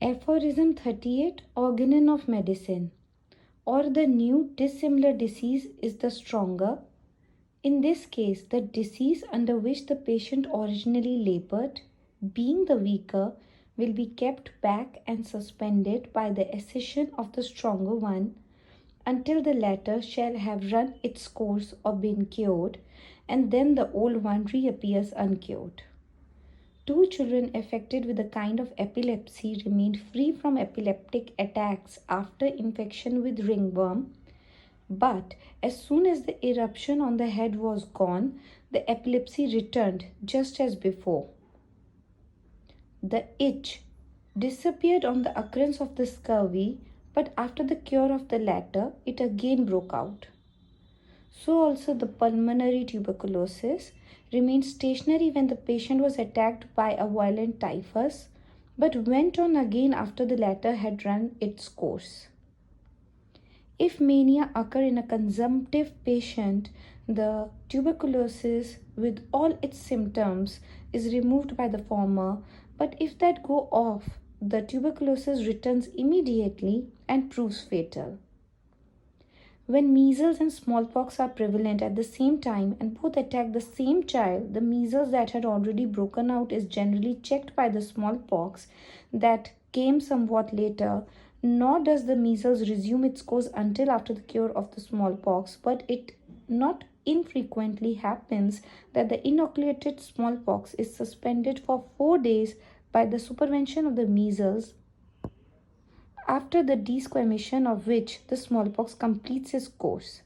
Aphorism 38, Organon of medicine, or the new dissimilar disease is the stronger. In this case, the disease under which the patient originally labored, being the weaker, will be kept back and suspended by the accession of the stronger one until the latter shall have run its course or been cured, and then the old one reappears uncured. 2 children affected with a kind of epilepsy remained free from epileptic attacks after infection with ringworm, but as soon as the eruption on the head was gone, the epilepsy returned just as before. The itch disappeared on the occurrence of the scurvy, but after the cure of the latter, it again broke out. So also the pulmonary tuberculosis remained stationary when the patient was attacked by a violent typhus, but went on again after the latter had run its course. If mania occur in a consumptive patient, the tuberculosis with all its symptoms is removed by the former, but if that go off, the tuberculosis returns immediately and proves fatal. When measles and smallpox are prevalent at the same time and both attack the same child, the measles that had already broken out is generally checked by the smallpox that came somewhat later, nor does the measles resume its course until after the cure of the smallpox, but it not infrequently happens that the inoculated smallpox is suspended for 4 days by the supervention of the measles, after the desquamation of which the smallpox completes its course.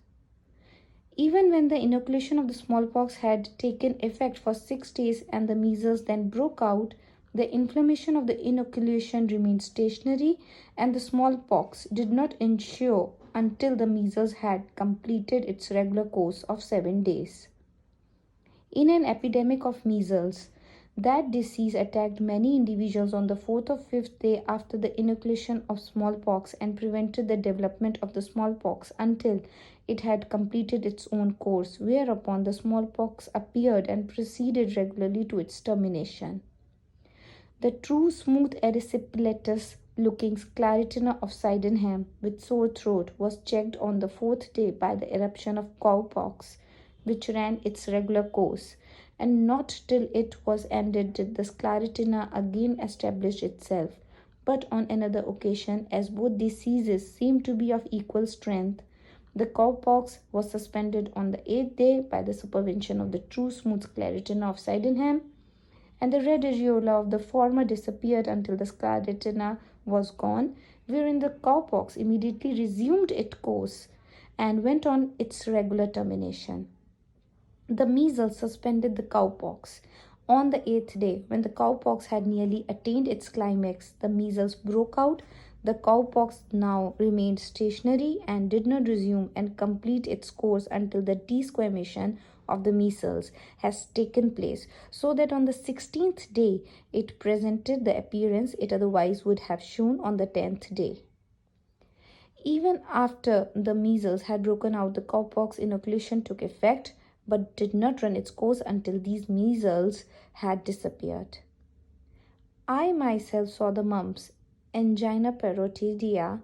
Even when the inoculation of the smallpox had taken effect for 6 days and the measles then broke out, the inflammation of the inoculation remained stationary and the smallpox did not ensure until the measles had completed its regular course of 7 days. In an epidemic of measles, that disease attacked many individuals on the 4th or 5th day after the inoculation of smallpox and prevented the development of the smallpox until it had completed its own course, whereupon the smallpox appeared and proceeded regularly to its termination. The true smooth erysipelatous looking sclerotina of Sydenham with sore throat was checked on the 4th day by the eruption of cowpox, which ran its regular course, and not till it was ended did the sclerotina again establish itself. But on another occasion, as both diseases seemed to be of equal strength, the cowpox was suspended on the 8th day by the supervention of the true smooth sclerotina of Sydenham, and the red areola of the former disappeared until the sclerotina was gone, wherein the cowpox immediately resumed its course and went on its regular termination. The measles suspended the cowpox. On the 8th day, when the cowpox had nearly attained its climax, the measles broke out. The cowpox now remained stationary and did not resume and complete its course until the desquamation of the measles has taken place, so that on the 16th day it presented the appearance it otherwise would have shown on the 10th day. Even after the measles had broken out, the cowpox inoculation took effect, but did not run its course until these measles had disappeared. I myself saw the mumps, angina parotidia,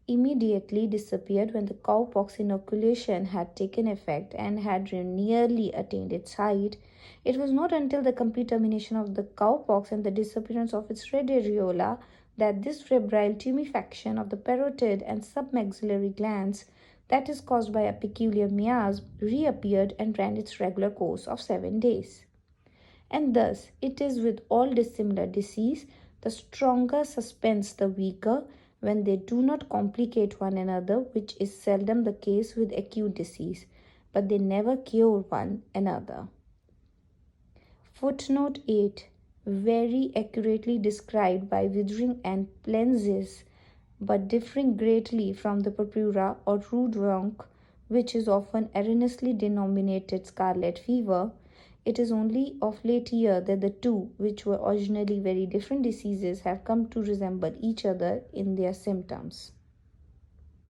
immediately disappeared when the cowpox inoculation had taken effect and had nearly attained its height. It was not until the complete termination of the cowpox and the disappearance of its red areola that this febrile tumefaction of the parotid and submaxillary glands that is caused by a peculiar miasm reappeared and ran its regular course of 7 days. And thus it is with all dissimilar disease, the stronger suspends the weaker when they do not complicate one another, which is seldom the case with acute disease, but they never cure one another. Footnote 8. Very accurately described by withering and Plensis, but differing greatly from the purpura or rougeronque, which is often erroneously denominated scarlet fever. It is only of late year that the two, which were originally very different diseases, have come to resemble each other in their symptoms.